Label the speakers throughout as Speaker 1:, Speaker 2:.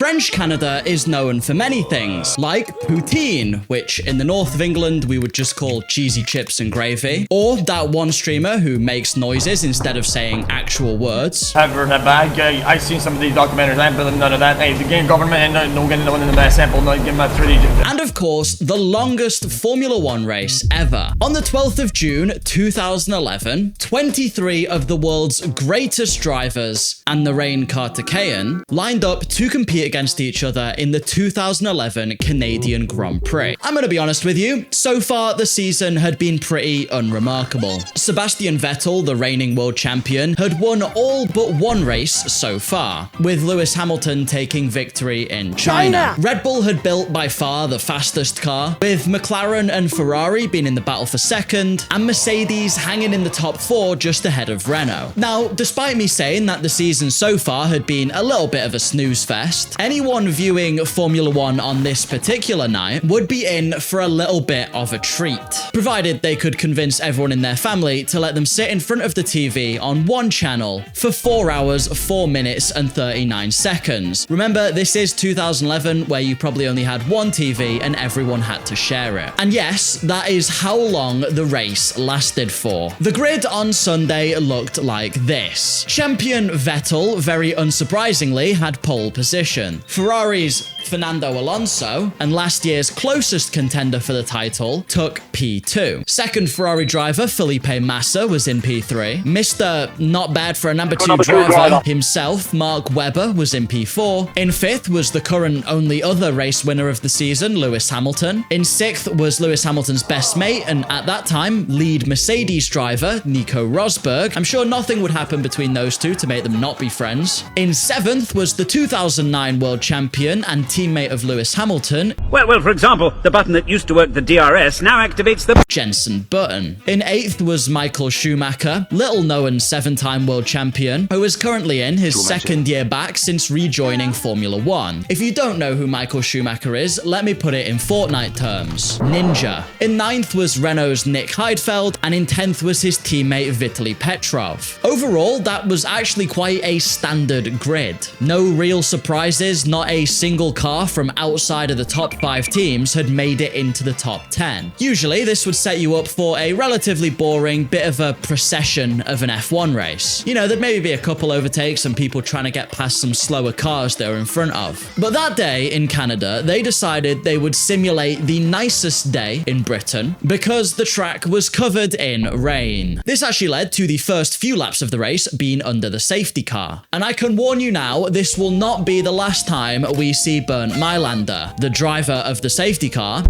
Speaker 1: French Canada is known for many things, like poutine, which in the north of England we would just call cheesy chips and gravy, or that one streamer who makes noises instead of saying actual words.
Speaker 2: I've heard that bad. I've seen some of these documentaries, I ain't believing none of that. Hey, the game government ain't no getting no one in the best sample, no getting that 3D.
Speaker 1: And of course, the longest Formula 1 race ever. On the 12th of June 2011, 23 of the world's greatest drivers and the Rain Kartikeyan lined up to compete against each other in the 2011 Canadian Grand Prix. I'm going to be honest with you, so far the season had been pretty unremarkable. Sebastian Vettel, the reigning world champion, had won all but one race so far, with Lewis Hamilton taking victory in China. Red Bull had built by far the fastest car, with McLaren and Ferrari being in the battle for second, and Mercedes hanging in the top 4 just ahead of Renault. Now, despite me saying that the season so far had been a little bit of a snooze fest, anyone viewing Formula 1 on this particular night would be in for a little bit of a treat, provided they could convince everyone in their family to let them sit in front of the TV on one channel for 4 hours, 4 minutes and 39 seconds. Remember, this is 2011, where you probably only had one TV and everyone had to share it. And yes, that is how long the race lasted for. The grid on Sunday looked like this. Champion Vettel, very unsurprisingly, had pole position. Ferrari's Fernando Alonso, and last year's closest contender for the title, took P2. Second Ferrari driver Felipe Massa was in P3. Mr. Not Bad for a number 2 driver himself, Mark Webber, was in P4. In 5th was the current only other race winner of the season, Lewis Hamilton. In 6th was Lewis Hamilton's best mate, and at that time, lead Mercedes driver, Nico Rosberg. I'm sure nothing would happen between those two to make them not be friends. In 7th was the 2009 world champion and teammate of Lewis Hamilton.
Speaker 3: Well, for example, the button that used to work the DRS now activates the
Speaker 1: Jensen Button. In 8th was Michael Schumacher, little-known 7-time world champion, who is currently in his second year back since rejoining Formula 1. If you don't know who Michael Schumacher is, let me put it in Fortnite terms. Ninja. In 9th was Renault's Nick Heidfeld, and in 10th was his teammate Vitaly Petrov. Overall, that was actually quite a standard grid. No real surprises, not a single car from outside of the top 5 teams had made it into the top 10. Usually, this would set you up for a relatively boring bit of a procession of an F1 race. You know, there'd maybe be a couple overtakes and people trying to get past some slower cars they were in front of. But that day in Canada, they decided they would simulate the nicest day in Britain because the track was covered in rain. This actually led to the first few laps of the race being under the safety car. And I can warn you now, this will not be the last time we see Bernd Mailander, the driver of the safety car,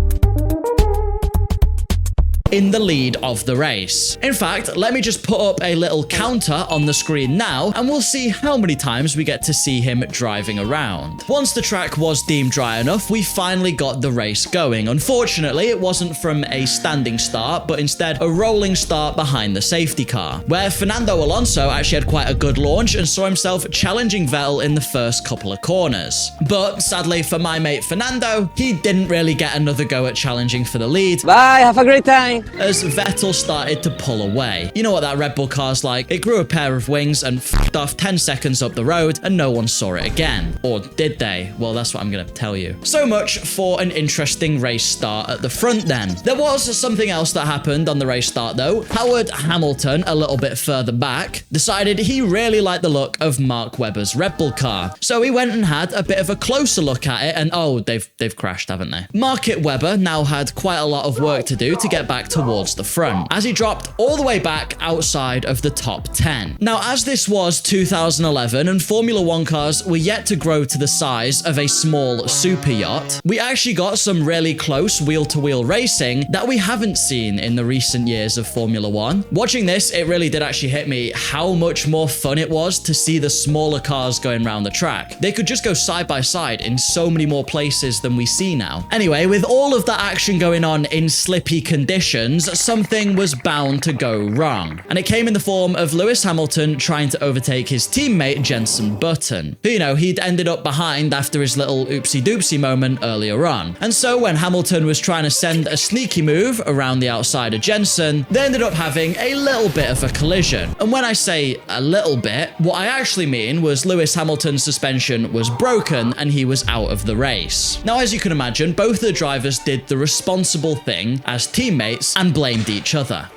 Speaker 1: in the lead of the race. In fact, let me just put up a little counter on the screen now, and we'll see how many times we get to see him driving around. Once the track was deemed dry enough, we finally got the race going. Unfortunately, it wasn't from a standing start, but instead a rolling start behind the safety car, where Fernando Alonso actually had quite a good launch and saw himself challenging Vettel in the first couple of corners. But sadly for my mate Fernando, he didn't really get another go at challenging for the lead.
Speaker 4: Bye, have a great time.
Speaker 1: As Vettel started to pull away. You know what that Red Bull car's like. It grew a pair of wings and f***ed off 10 seconds up the road and no one saw it again. Or did they? Well, that's what I'm going to tell you. So much for an interesting race start at the front then. There was something else that happened on the race start though. Howard Hamilton, a little bit further back, decided he really liked the look of Mark Webber's Red Bull car. So he went and had a bit of a closer look at it and oh, they've crashed, haven't they? Market Webber now had quite a lot of work to do to get back towards the front, as he dropped all the way back outside of the top 10. Now, as this was 2011 and Formula 1 cars were yet to grow to the size of a small super yacht, we actually got some really close wheel-to-wheel racing that we haven't seen in the recent years of Formula 1. Watching this, it really did actually hit me how much more fun it was to see the smaller cars going around the track. They could just go side by side in so many more places than we see now. Anyway, with all of that action going on in slippy conditions, conditions, something was bound to go wrong. And it came in the form of Lewis Hamilton trying to overtake his teammate Jenson Button, who, you know, he'd ended up behind after his little oopsie-doopsie moment earlier on. And so when Hamilton was trying to send a sneaky move around the outside of Jenson, they ended up having a little bit of a collision. And when I say a little bit, what I actually mean was Lewis Hamilton's suspension was broken and he was out of the race. Now, as you can imagine, both of the drivers did the responsible thing as teammates and blamed each other.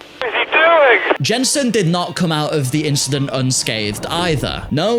Speaker 1: Jenson did not come out of the incident unscathed either. No.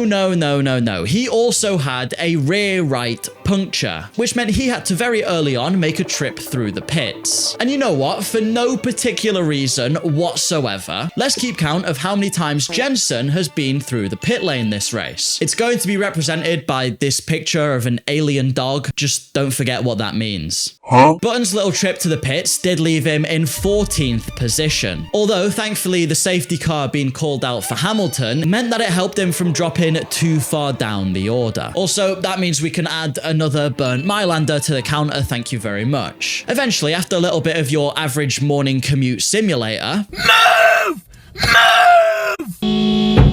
Speaker 1: He also had a rear right puncture, which meant he had to very early on make a trip through the pits. And you know what? For no particular reason whatsoever, let's keep count of how many times Jenson has been through the pit lane this race. It's going to be represented by this picture of an alien dog. Just don't forget what that means. Button's little trip to the pits did leave him in 14th position. Although, thankfully, the safety car being called out for Hamilton meant that it helped him from dropping too far down the order. Also, that means we can add another burnt Mylander to the counter, thank you very much. Eventually, after a little bit of your average morning commute simulator,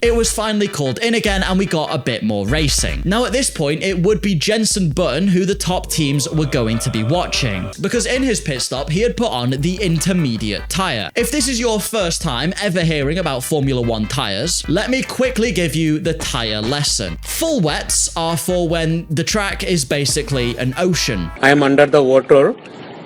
Speaker 1: it was finally called in again and we got a bit more racing. Now at this point, it would be Jenson Button who the top teams were going to be watching, because in his pit stop, he had put on the intermediate tyre. If this is your first time ever hearing about Formula 1 tyres, let me quickly give you the tyre lesson. Full wets are for when the track is basically an ocean.
Speaker 4: I am under the water.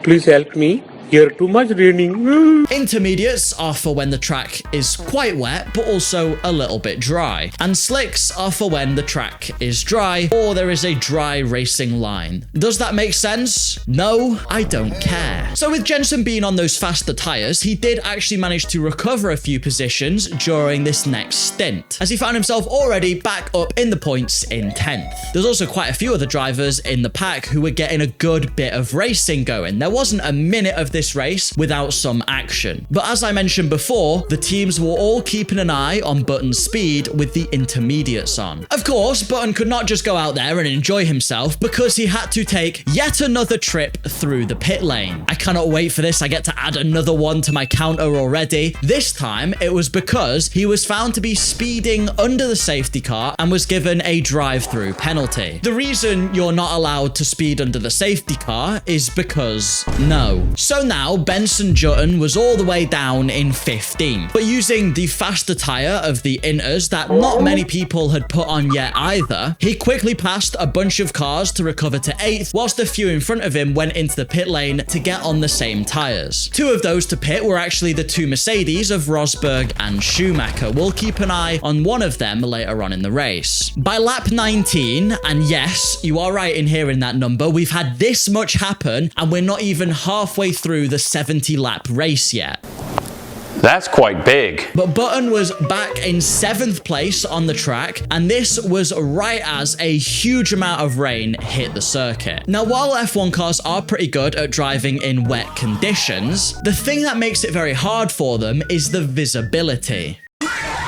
Speaker 4: Please help me. Here too much raining.
Speaker 1: Intermediates are for when the track is quite wet, but also a little bit dry. And slicks are for when the track is dry, or there is a dry racing line. Does that make sense? No, I don't care. So with Jenson being on those faster tyres, he did actually manage to recover a few positions during this next stint, as he found himself already back up in the points in 10th. There's also quite a few other drivers in the pack who were getting a good bit of racing going. There wasn't a minute of this race without some action. But as I mentioned before, the teams were all keeping an eye on Button's speed with the intermediates on. Of course, Button could not just go out there and enjoy himself, because he had to take yet another trip through the pit lane. I cannot wait for this. I get to add another one to my counter already. This time, it was because he was found to be speeding under the safety car and was given a drive-through penalty. The reason you're not allowed to speed under the safety car is because no. So now, Benson Jutton was all the way down in 15th, but using the faster tyre of the Inters that not many people had put on yet either, he quickly passed a bunch of cars to recover to 8th, whilst a few in front of him went into the pit lane to get on the same tyres. Two of those to pit were actually the two Mercedes of Rosberg and Schumacher. We'll keep an eye on one of them later on in the race. By lap 19, and yes, you are right in hearing that number, we've had this much happen and we're not even halfway through the 70-lap race yet.
Speaker 5: That's quite big.
Speaker 1: But Button was back in 7th place on the track, and this was right as a huge amount of rain hit the circuit. Now, while F1 cars are pretty good at driving in wet conditions, the thing that makes it very hard for them is the visibility.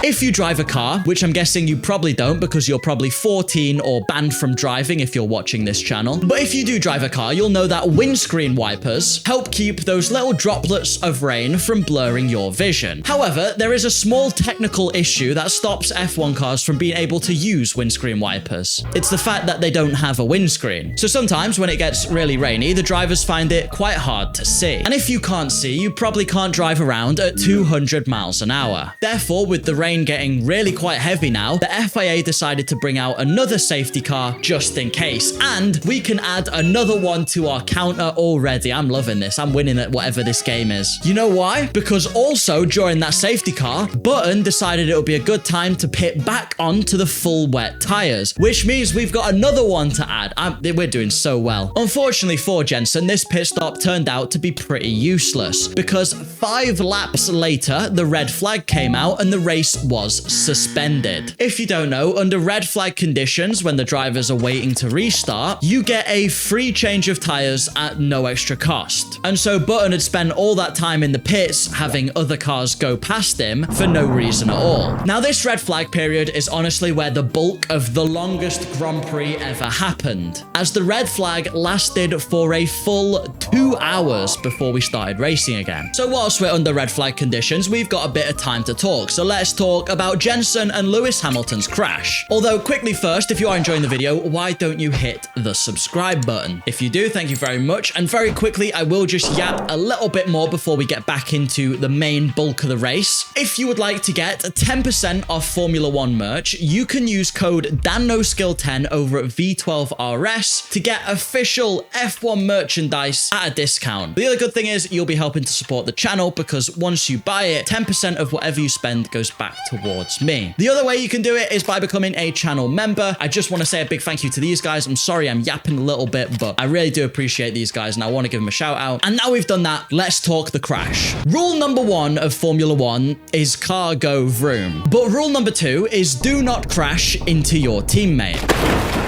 Speaker 1: If you drive a car, which I'm guessing you probably don't because you're probably 14 or banned from driving if you're watching this channel, but if you do drive a car, you'll know that windscreen wipers help keep those little droplets of rain from blurring your vision. However, there is a small technical issue that stops F1 cars from being able to use windscreen wipers. It's the fact that they don't have a windscreen. So sometimes when it gets really rainy, the drivers find it quite hard to see. And if you can't see, you probably can't drive around at 200 miles an hour. Therefore, with the rain getting really quite heavy now, the FIA decided to bring out another safety car just in case. And we can add another one to our counter already. I'm loving this. I'm winning at whatever this game is. You know why? Because also during that safety car, Button decided it would be a good time to pit back onto the full wet tires, which means we've got another one to add. We're doing so well. Unfortunately for Jenson, this pit stop turned out to be pretty useless because 5 laps later, the red flag came out and the race race was suspended. If you don't know, under red flag conditions, when the drivers are waiting to restart, you get a free change of tires at no extra cost. And so Button had spent all that time in the pits having other cars go past him for no reason at all. Now, this red flag period is honestly where the bulk of the longest Grand Prix ever happened, as the red flag lasted for a full 2 hours before we started racing again. So whilst we're under red flag conditions, we've got a bit of time to talk. So let's talk about Jenson and Lewis Hamilton's crash. Although quickly first, if you are enjoying the video, why don't you hit the subscribe button? If you do, thank you very much. And very quickly, I will just yap a little bit more before we get back into the main bulk of the race. If you would like to get 10% off Formula 1 merch, you can use code DANNOSKILL10 over at V12RS to get official F1 merchandise at a discount. The other good thing is you'll be helping to support the channel, because once you buy it, 10% of whatever you spend goes back towards me. The other way you can do it is by becoming a channel member. I just want to say a big thank you to these guys. I'm sorry I'm yapping a little bit, but I really do appreciate these guys and I want to give them a shout out. And now we've done that, let's talk the crash. Rule number 1 of Formula 1 is car go vroom. But rule number 2 is do not crash into your teammate,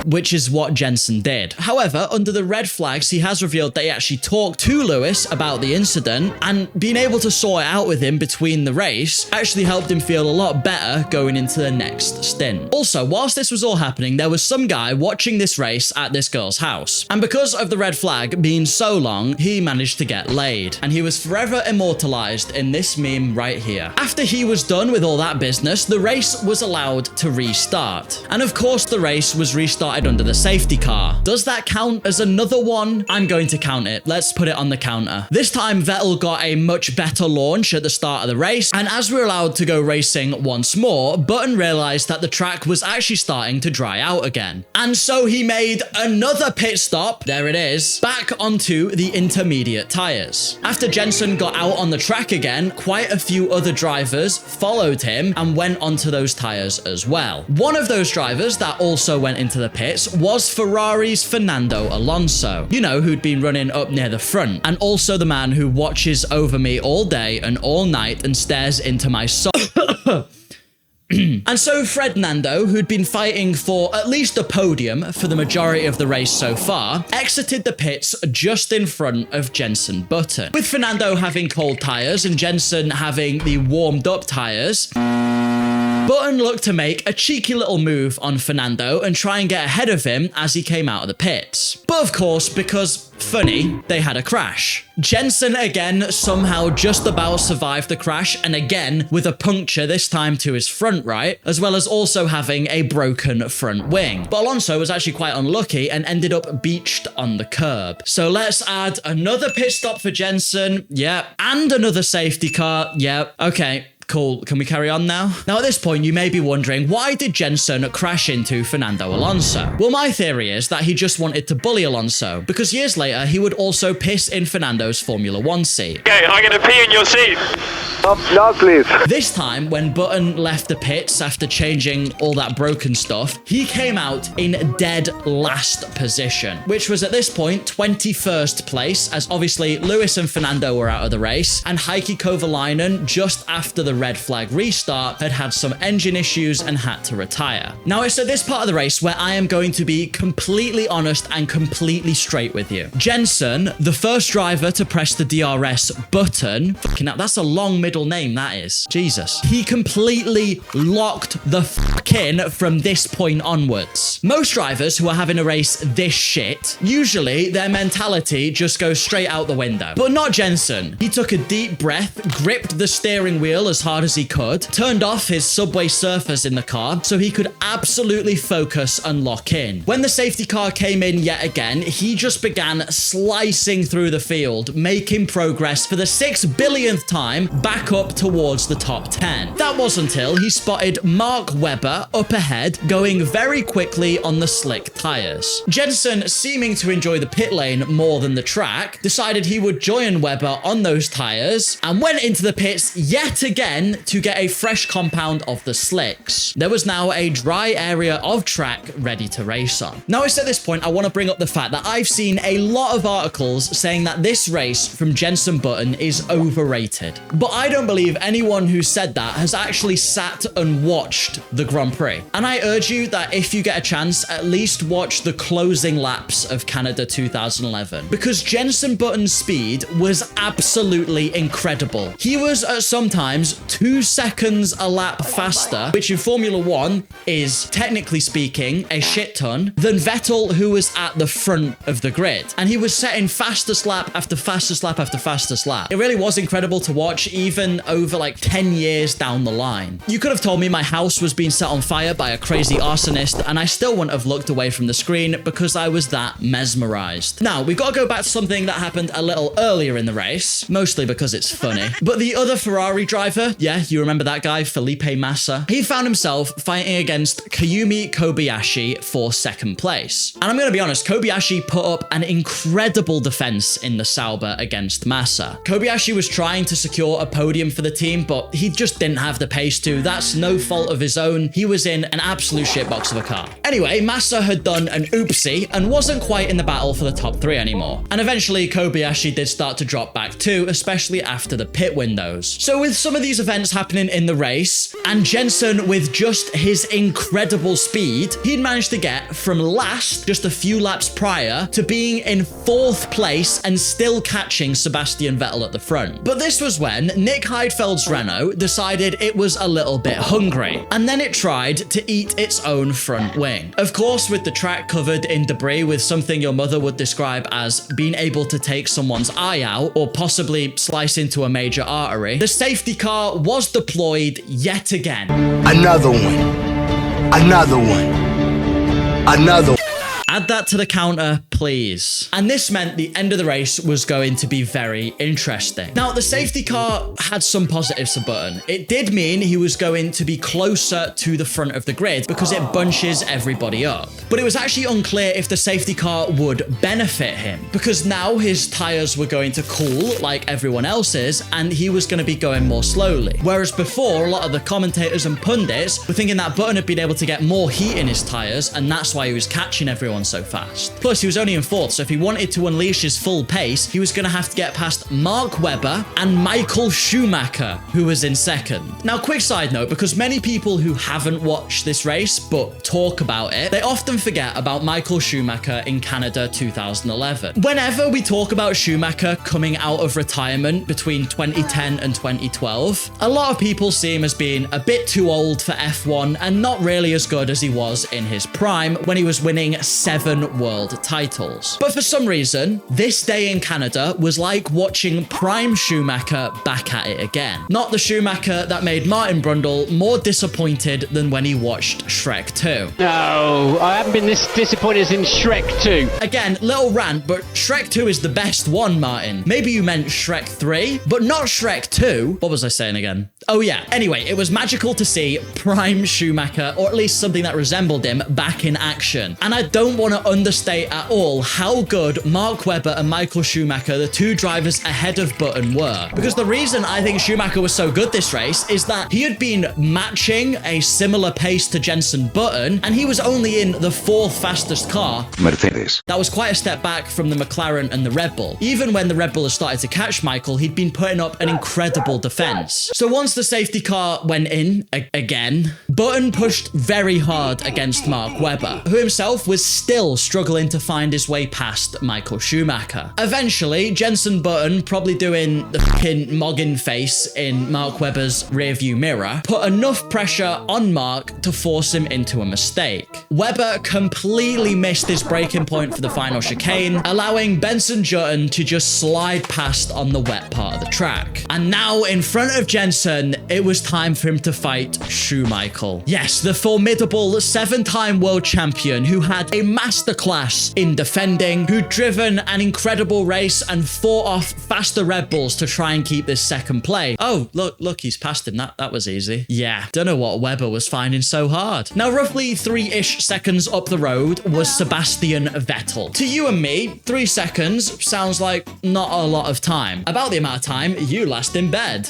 Speaker 1: which is what Jenson did. However, under the red flags, he has revealed that he actually talked to Lewis about the incident, and being able to sort it out with him between the race actually helped him feel a lot better going into the next stint. Also, whilst this was all happening, there was some guy watching this race at this girl's house. And because of the red flag being so long, he managed to get laid. And he was forever immortalized in this meme right here. After he was done with all that business, the race was allowed to restart. And of course, the race was restarted under the safety car. Does that count as another one? I'm going to count it. Let's put it on the counter. This time, Vettel got a much better launch at the start of the race, and as we're allowed to go racing once more, Button realized that the track was actually starting to dry out again. And so he made another pit stop, there it is, back onto the intermediate tires. After Jenson got out on the track again, quite a few other drivers followed him and went onto those tires as well. One of those drivers that also went into the pits was Ferrari's Fernando Alonso, you know, who'd been running up near the front, and also the man who watches over me all day and all night and stares into my soul. And so Fernando, who'd been fighting for at least a podium for the majority of the race so far, exited the pits just in front of Jenson Button. With Fernando having cold tyres and Jenson having the warmed up tyres, Button looked to make a cheeky little move on Fernando and try and get ahead of him as he came out of the pits. But of course, because funny, they had a crash. Jenson again somehow just about survived the crash, and again with a puncture, this time to his front right, as well as also having a broken front wing. But Alonso was actually quite unlucky and ended up beached on the curb. So let's add another pit stop for Jenson, yep, and another safety car, yep, okay. Cool, can we carry on now? Now at this point, you may be wondering, why did Jenson crash into Fernando Alonso? Well, my theory is that he just wanted to bully Alonso, because years later, he would also piss in Fernando's Formula 1 seat.
Speaker 6: Okay, I'm gonna pee in your seat.
Speaker 7: No, please.
Speaker 1: This time, when Button left the pits after changing all that broken stuff, he came out in dead last position, which was at this point 21st place, as obviously Lewis and Fernando were out of the race, and Heikki Kovalainen, just after the red flag restart, had some engine issues and had to retire. Now, it's at this part of the race where I am going to be completely honest and completely straight with you. Jenson, the first driver to press the DRS button, fucking hell, that's a long middle name, that is. Jesus. He completely locked the fuck in from this point onwards. Most drivers who are having a race this shit, usually their mentality just goes straight out the window. But not Jenson. He took a deep breath, gripped the steering wheel as hard as he could, turned off his Subway Surfers in the car so he could absolutely focus and lock in. When the safety car came in yet again, he just began slicing through the field, making progress for the 6 billionth time back up towards the top 10. That was until he spotted Mark Webber up ahead, going very quickly on the slick tires. Jenson, seeming to enjoy the pit lane more than the track, decided he would join Webber on those tires and went into the pits yet again then to get a fresh compound of the slicks. There was now a dry area of track ready to race on. Now, it's at this point I want to bring up the fact that I've seen a lot of articles saying that this race from Jenson Button is overrated. But I don't believe anyone who said that has actually sat and watched the Grand Prix. And I urge you that if you get a chance, at least watch the closing laps of Canada 2011. Because Jenson Button's speed was absolutely incredible. He was at sometimes 2 seconds a lap faster, which in Formula 1 is, technically speaking, a shit ton, than Vettel, who was at the front of the grid. And he was setting fastest lap after fastest lap after fastest lap. It really was incredible to watch, even over like 10 years down the line. You could have told me my house was being set on fire by a crazy arsonist, and I still wouldn't have looked away from the screen because I was that mesmerized. Now, we've got to go back to something that happened a little earlier in the race, mostly because it's funny. But the other Ferrari driver, yeah, you remember that guy, Felipe Massa, he found himself fighting against Kayumi Kobayashi for second place. And I'm going to be honest, Kobayashi put up an incredible defense in the Sauber against Massa. Kobayashi was trying to secure a podium for the team, but he just didn't have the pace to. That's no fault of his own. He was in an absolute shitbox of a car. Anyway, Massa had done an oopsie and wasn't quite in the battle for the top 3 anymore. And eventually, Kobayashi did start to drop back too, especially after the pit windows. So with some of these events happening in the race, and Jenson with just his incredible speed, he'd managed to get from last, just a few laps prior, to being in 4th place and still catching Sebastian Vettel at the front. But this was when Nick Heidfeld's Renault decided it was a little bit hungry, and then it tried to eat its own front wing. Of course, with the track covered in debris with something your mother would describe as being able to take someone's eye out or possibly slice into a major artery, the safety car was deployed yet again.
Speaker 6: Another one. Another one. Another one.
Speaker 1: Add that to the counter, please. And this meant the end of the race was going to be very interesting. Now, the safety car had some positives to Button. It did mean he was going to be closer to the front of the grid because it bunches everybody up. But it was actually unclear if the safety car would benefit him because now his tires were going to cool like everyone else's and he was going to be going more slowly. Whereas before, a lot of the commentators and pundits were thinking that Button had been able to get more heat in his tires and that's why he was catching everyone so fast. Plus, he was only in 4th, so if he wanted to unleash his full pace, he was going to have to get past Mark Webber and Michael Schumacher, who was in 2nd. Now, quick side note, because many people who haven't watched this race but talk about it, they often forget about Michael Schumacher in Canada 2011. Whenever we talk about Schumacher coming out of retirement between 2010 and 2012, a lot of people see him as being a bit too old for F1 and not really as good as he was in his prime when he was winning 7 world titles. But for some reason, this day in Canada was like watching prime Schumacher back at it again. Not the Schumacher that made Martin Brundle more disappointed than when he watched Shrek 2.
Speaker 8: No, I haven't been this disappointed as in Shrek 2.
Speaker 1: Again, little rant, but Shrek 2 is the best one, Martin. Maybe you meant Shrek 3, but not Shrek 2. What was I saying again? Oh yeah. Anyway, it was magical to see prime Schumacher, or at least something that resembled him, back in action. And I don't want to understate at all how good Mark Webber and Michael Schumacher, the 2 drivers ahead of Button, were. Because the reason I think Schumacher was so good this race is that he had been matching a similar pace to Jenson Button, and he was only in the 4th fastest car.
Speaker 6: Mercedes.
Speaker 1: That was quite a step back from the McLaren and the Red Bull. Even when the Red Bull had started to catch Michael, he'd been putting up an incredible defense. So once the safety car went in again, Button pushed very hard against Mark Webber, who himself was still struggling to find his way past Michael Schumacher. Eventually, Jenson Button, probably doing the fucking Moggin face in Mark Webber's rearview mirror, put enough pressure on Mark to force him into a mistake. Webber completely missed his braking point for the final chicane, allowing Benson Button to just slide past on the wet part of the track. And now, in front of Jenson, it was time for him to fight Schumacher. Yes, the formidable 7-time world champion who had a masterclass in defending, who'd driven an incredible race and fought off faster Red Bulls to try and keep this 2nd place. Oh, look, he's passed him. That was easy. Yeah, don't know what Webber was finding so hard. Now, roughly 3-ish seconds up the road was Sebastian Vettel. To you and me, 3 seconds sounds like not a lot of time. About the amount of time you last in bed.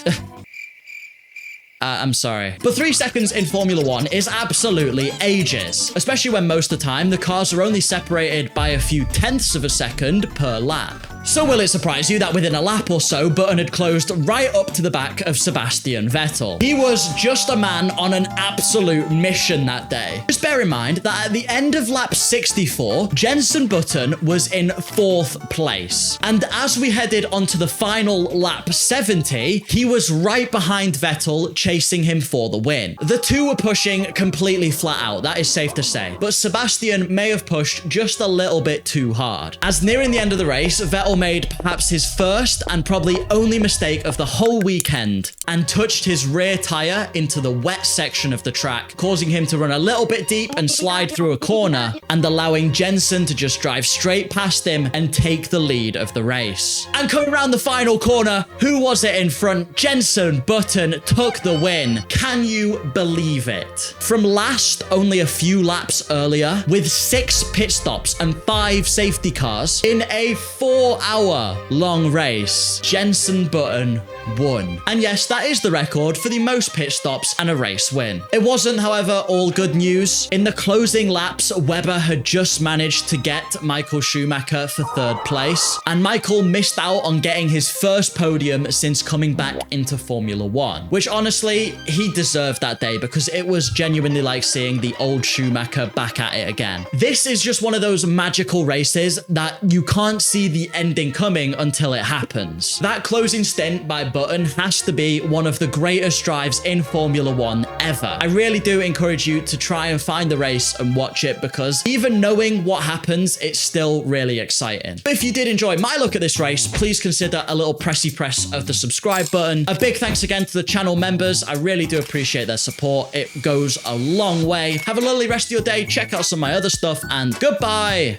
Speaker 1: I'm sorry. But 3 seconds in Formula 1 is absolutely ages, especially when most of the time the cars are only separated by a few tenths of a second per lap. So will it surprise you that within a lap or so, Button had closed right up to the back of Sebastian Vettel? He was just a man on an absolute mission that day. Just bear in mind that at the end of lap 64, Jenson Button was in 4th place. And as we headed onto the final lap 70, he was right behind Vettel, chasing him for the win. The two were pushing completely flat out, that is safe to say. But Sebastian may have pushed just a little bit too hard. As nearing the end of the race, Vettel made perhaps his first and probably only mistake of the whole weekend and touched his rear tire into the wet section of the track, causing him to run a little bit deep and slide through a corner and allowing Jenson to just drive straight past him and take the lead of the race. And coming around the final corner, who was it in front? Jenson Button took the win. Can you believe it? From last only a few laps earlier, with 6 pit stops and 5 safety cars in a 4-hour-long race, Jenson Button won. And yes, that is the record for the most pit stops and a race win. It wasn't, however, all good news. In the closing laps, Webber had just managed to get Michael Schumacher for 3rd place, and Michael missed out on getting his first podium since coming back into Formula 1, which honestly, he deserved that day because it was genuinely like seeing the old Schumacher back at it again. This is just one of those magical races that you can't see the ending coming until it happens. That closing stint by Button has to be one of the greatest drives in Formula 1 ever. I really do encourage you to try and find the race and watch it because even knowing what happens, it's still really exciting. But if you did enjoy my look at this race, please consider a little pressy press of the subscribe button. A big thanks again to the channel members. I really do appreciate their support. It goes a long way. Have a lovely rest of your day. Check out some of my other stuff and goodbye.